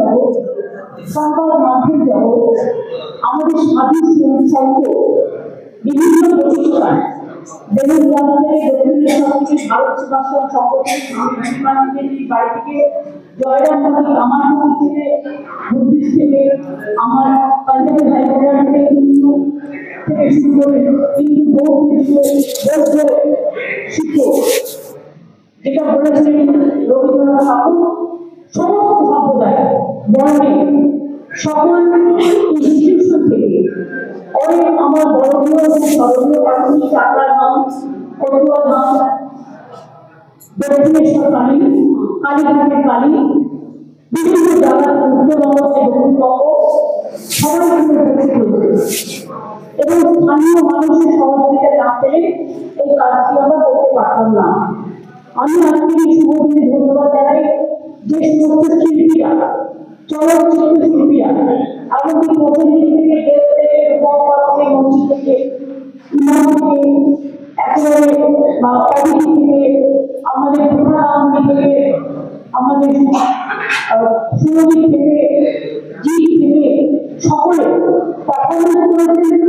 জগৎ, সংবাদ মাধ্যম জগৎ, আমাদের স্বাধীন সাহিত্য বিভিন্ন প্রতিষ্ঠান দেবগ্রাম থেকে দক্ষিণেশ্বর থেকে ভারত সেবাশ্রম সংগঠনের বাড়ি থেকে জয়রামবাড়ি আমার থেকে বুদ্ধিস্ট থেকে আমার পাঞ্জাবি ভাই বোনেরা থেকে হিন্দু থেকে শুরু করে হিন্দু বৌদ্ধ শিক্ষক যেটা বলেছিলেন রবীন্দ্রনাথ ঠাকুর, সমস্ত সম্প্রদায় বর্ণে সকল ইনস্টিটিউশন থেকে অনেক আমার বড়নীয় এবং স্মরণীয় এমনকি চাকলার নাম, কটুয়া নাম, দক্ষিণেশ্বর কালী, কালীঘাটের কালী, বিভিন্ন জায়গার উত্তরবঙ্গ দক্ষিণবঙ্গ সবাই উপস্থিত হয়েছে এবং স্থানীয় মানুষের সহযোগিতা না পেলে এই কাজটি আমরা করতে পারতাম না। আমি আজকে এই শুভদিনে ধন্যবাদ জানাই যে সমস্ত শিল্পীরা, চলচ্চিত্র শিল্পীরা, এমনকি প্রতিদিন থেকে দেশ থেকে উপকরণে মঞ্চ থেকে ইমাম থেকে একেবারে অতিথি থেকে আমাদের প্রধানমন্ত্রী থেকে আমাদের সুরজিৎ থেকে জিৎ থেকে সকলে পারফরমেন্স করেছেন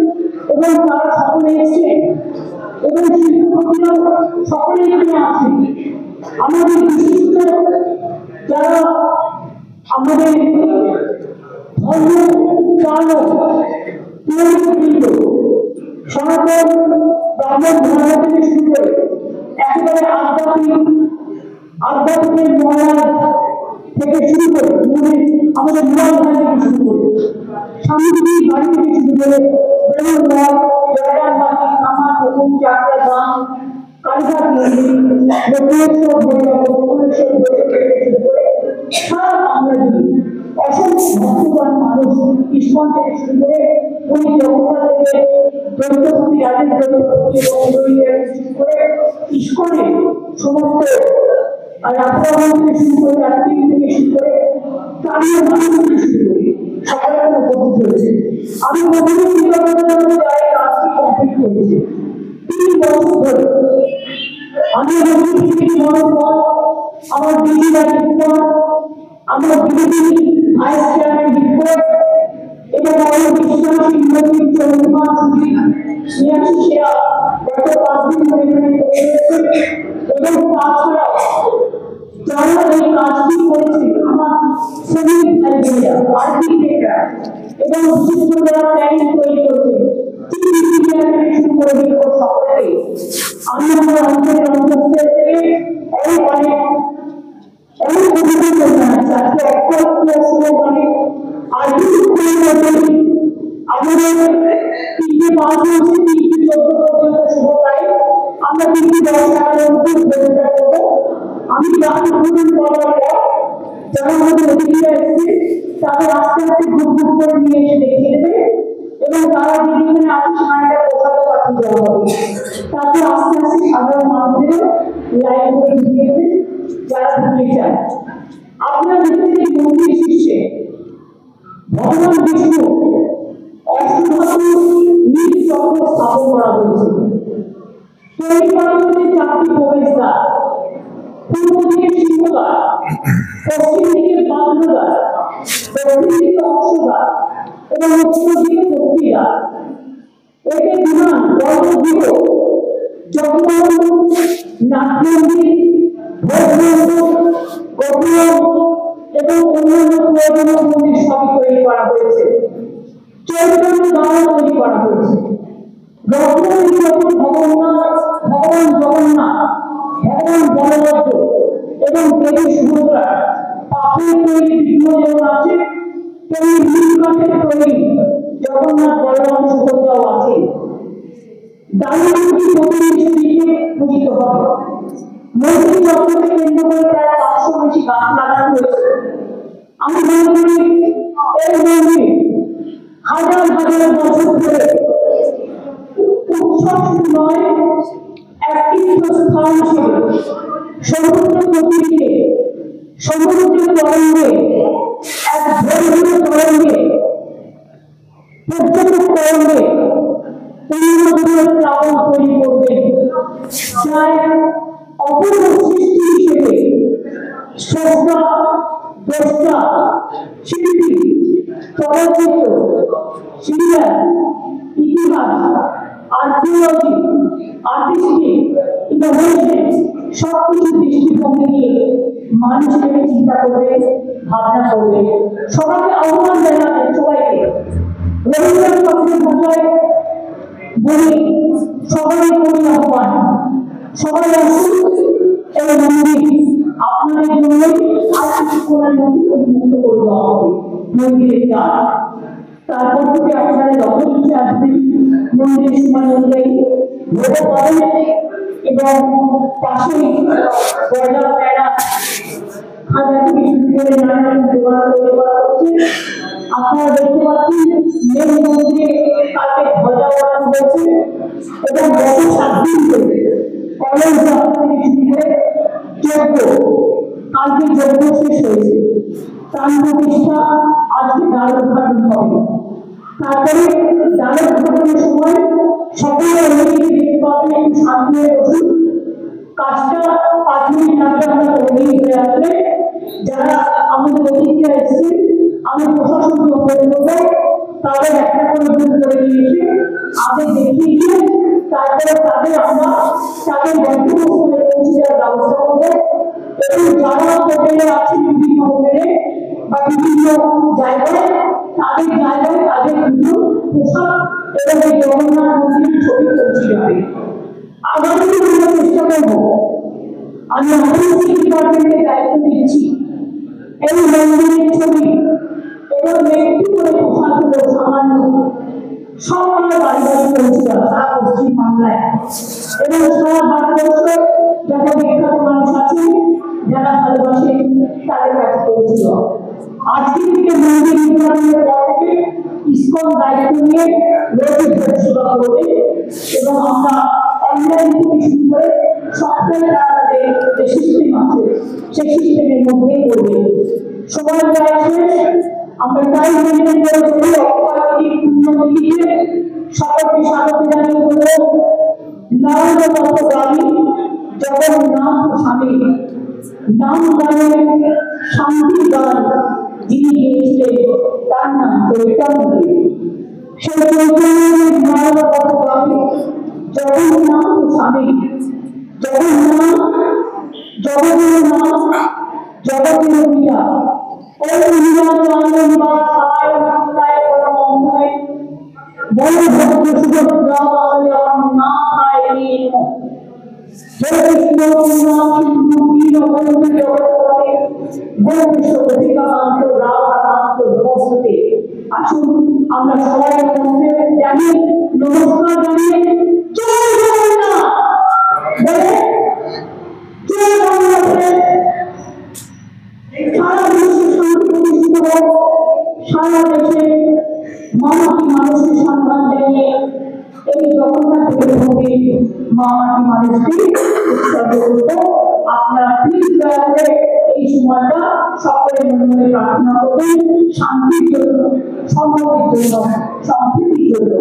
এবং তারা সকলে এসেছেন এবং শিল্পপতিরাও সকলে এখানে আছেন। আমাদের বিশিষ্ট যারা আমাদের ধর্ম চালক পুরোহিতবৃন্দ, সনাতন ব্রাহ্মণ ধর্ম থেকে শুরু করে একেবারে আধ্যাত্মিক মহারাজ থেকে শুরু করে আমাদের মূল ভাই থেকে শুরু করে স্বামীজির বাড়ি থেকে শুরু করে বেলুড়মঠ, জয়রামবাটি, কামার পুকুর, চাকরা গ্রাম, কালীঘাট মন্দির, দক্ষিণেশ্বর সারা বাংলা জুড়ে অসংখ্য ভক্তবান মানুষ ইস্কন থেকে শুরু করে পুরী জগন্নাথ থেকে দৈত্যপতি রাজেশ দৈত্যপতি এবং শুরু করে ইস্কনের সমস্ত রাধারমণ থেকে শুরু করে রাত্রি থেকে শুরু করে স্থানীয় মানুষ থেকে শুরু করে সকলে উপস্থিত হয়েছে। আমি মন্দিরের জায়গায় কাজটি কমপ্লিট করেছি 3 বছর ধরে। আমি আমার দিদি আমার দিদি ভাইস চেয়ারম্যান রিপোর্ট এবং আমার বিশ্বাস ইন্দ্রজিৎ চন্দ্রমান সুজিত স্নেহাশী সেরা গত 5 দিন ধরে এখানে এবং তাছাড়াও যারা এই কাজটি করেছে আমার শ্রমিক ভাইবোনেরা, আর্কিটেক্টরা এবং বিশিষ্ট যারা প্ল্যানিং তৈরি করেছে শুরু করে দিল সকলকে আমি আমার অঞ্চলের অন্তঃস্থল থেকে অনেক অভিযোগ জানাচ্ছি। আজকে অনেক আমাদের 3টে 5 হচ্ছে 3টে 14 পর্যন্ত শুভ পাই। আমরা 3টে 10 টাকার মধ্যে করবো। আমি গান পূরণ করার পর যারা আমাদের অতিথিরা এসেছে তাদের আস্তে আস্তে গ্রুপ করে নিয়ে এসে দেখিয়ে দেবে এবং তারা যেখানে আছে সেখানে পোশাকও পাঠিয়ে দেওয়া হবে। তারপর আস্তে আস্তে সাধারণ মানুষদের লাইন করে ঢুকিয়ে দেবে যারা ঢুকতে চায়। আপনারা দেখতে এই মন্দির শীর্ষে ভগবান বিষ্ণু অষ্টধাতু নীল চক্র স্থাপন করা হয়েছে। তৈরি করা হয়েছে 4টি প্রবেশদ্বার, পূর্ব দিকে সিংহদ্বার, পশ্চিম দিকে বাঁধদ্বার, দক্ষিণ দিকে অংশদ্বার এবং উত্তর দিকে দক্ষিণদ্বার। এতে বিমান, গর্ভগৃহ, যজ্ঞমণ্ডপ, নাটমন্দির, ভোগমণ্ডপ, গোপুরম এবং অন্যান্য প্রয়োজনীয় মন্দির সবই তৈরি করা হয়েছে। চৈতন্য ধাম তৈরি করা হয়েছে। রত্নমন্দির যখন ভগবান জগন্নাথ, ভগবান বলভদ্র এবং দেবী সুভদ্রা পাথরের তৈরি বিভিন্ন যেমন আছে তেমনি নীল কাঠের তৈরি জগন্নাথ বলরাম সুভদ্রাও আছে। দাঁড়িয়ে প্রতিনিধিকে পূজিত হবে। মন্দির চত্বরকে কেন্দ্র করে প্রায় 500 বেশি গাছ লাগানো হয়েছে। আমি মনে করি এই মন্দির হাজার হাজার বছর ধরে উৎসব নয়, এক তীর্থস্থান ছিল। সমুদ্র গতিতে, সমুদ্রের তরঙ্গে, এক ধর্মীয় তরঙ্গে, পর্যটক তরঙ্গে পূর্ণগুলোর প্লাবন তৈরি করবে। প্রায় অপূর্ব সৃষ্টি হিসেবে স্রষ্টা, দ্রষ্টা শিল্পী, চলচ্চিত্র, সিরিয়াল, ইতিহাস, আর্কিওলজি, আর্টিস্টিক, ইনোভেশন সবকিছু দৃষ্টিভঙ্গি নিয়ে মানুষের চিন্তা করবে, ভাবনা করবে। সবাইকে আহ্বান জানাবেন, সবাইকে রবীন্দ্রনাথ ঠাকুরের ভাষায় বলি, সবাই করি আহ্বান, সবাই আসুন এই মন্দির আপনাদের জন্যই আর কিছুক্ষণের মধ্যে উন্মুক্ত করে দেওয়া হবে মন্দিরের দ্বার। তারপর থেকে আপনারা যখন ইচ্ছে আসবেন মন্দিরের সময় অনুযায়ী ভোগ পাবেন এবং পাশেই গজা প্যারা খাজা থেকে শুরু করে নানান দোকান তৈরি করা হচ্ছে। আপনারা দেখতে পাচ্ছেন মেন মন্দিরে কালকে ধ্বজা ওড়ানো হয়েছে এবং গত 7 দিন ধরে কলেজ যাত্রা থেকে শুরু করে যজ্ঞ, কালকে যজ্ঞ শেষ হয়েছে, প্রাণ প্রতিষ্ঠা আজকে দ্বার উদ্ঘাটন হবে। তারপরে দ্বার উদ্ঘাটনের সময় সকলে অনেকে দেখতে পাবেন একটু শান্তি হয়ে বসুন, কাজটা 5 মিনিট লাগবে আমরা করে নিয়ে আসলে। যারা আমাদের অতিথিরা এসেছে আমি প্রশাসনকে অনুরোধ করবো তাদের একটা করে ভুল করে নিয়ে এসে আগে দেখিয়ে দিয়ে তারপরে তাদের আমরা তাদের গন্তব্যস্থলে পৌঁছে দেওয়ার ব্যবস্থা করবো। এবং যারা হোটেলে আছে বিভিন্ন হোটেলে বা বিভিন্ন জায়গায় তাদের কিছু পোশাক এবং এই জগন্নাথ মন্দিরের ছবি পৌঁছে যাবে। আগামী দিনে আমরা চেষ্টা করবো, আমি আমাদের ডিপার্টমেন্টের দায়িত্ব দিচ্ছি এই মন্দিরের ছবি এবং একটু করে পোশাকগুলো সামান্য সব আমরা বাড়ি বাড়ি পৌঁছে যাবো সারা পশ্চিমবাংলায় এবং সারা ভারতবর্ষ যারা বিখ্যাত মানুষ আছে যারা ভালোবাসে তাদের কাছে পৌঁছে যাওয়া। আজকে থেকে মন্দির নির্মাণের পর থেকে ইসকন দায়িত্ব নিয়ে লোকের সেবা করবে এবং আমরা অনলাইন থেকে শুরু করে সফটওয়্যার তাদের যে সিস্টেম আছে সেই সিস্টেমের মধ্যেই করবে। সময় প্রায় শেষ, আমরা টাইম মেনটেন করে চলি। অপরাধী পূর্ণমিলিতে সকলকে স্বাগত জানিয়ে বলব নারায়ণগঞ্জগামী জগন্নাথ স্বামী নাম গানের শান্তি গান যিনি গেয়েছিলেন তার নাম চৈতন্য। সেই চৈতন্যের নারায়ণগঞ্জগামী জগন্নাথ স্বামী জগন্নাথ জগতের নাম জগতের পিতা ওই নীলাচরণ বা ছায় মন্দায় পরমন্দায় বল ভক্ত সুভদ্রা না পায়নি জয় কৃষ্ণ পূর্ণা সিন্ধু নীল বন্ধু জগৎপথে গোপীশ অধিকাকান্ত রাধাকান্ত নমস্তে। আসুন আমরা সবাই মধ্যে জানি নমস্কার জানিয়ে জয় জগন্নাথ বলে জয় জগন্নাথ। সারা বিশ্বে শান্তি প্রতিষ্ঠিত হোক, সারা দেশে মামাটি মানুষকে সম্মান জানিয়ে এই জগন্নাথ দেবের প্রতি মামাটি মানুষকে উৎসর্গ করব। আপনারা প্লিজ দয়া করে এই সময়টা সকলের মনে মনে প্রার্থনা করবেন শান্তির জন্য, সম্মতির জন্য, সম্প্রীতির জন্য।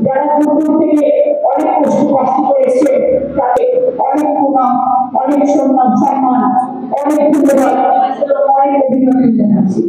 যারা দূর থেকে অনেক কষ্ট করে এসছে তাকে অনেক প্রণাম, অনেক সম্মান, অনেক ধন্যবাদ, অনেক অভিনন্দন জানাচ্ছি।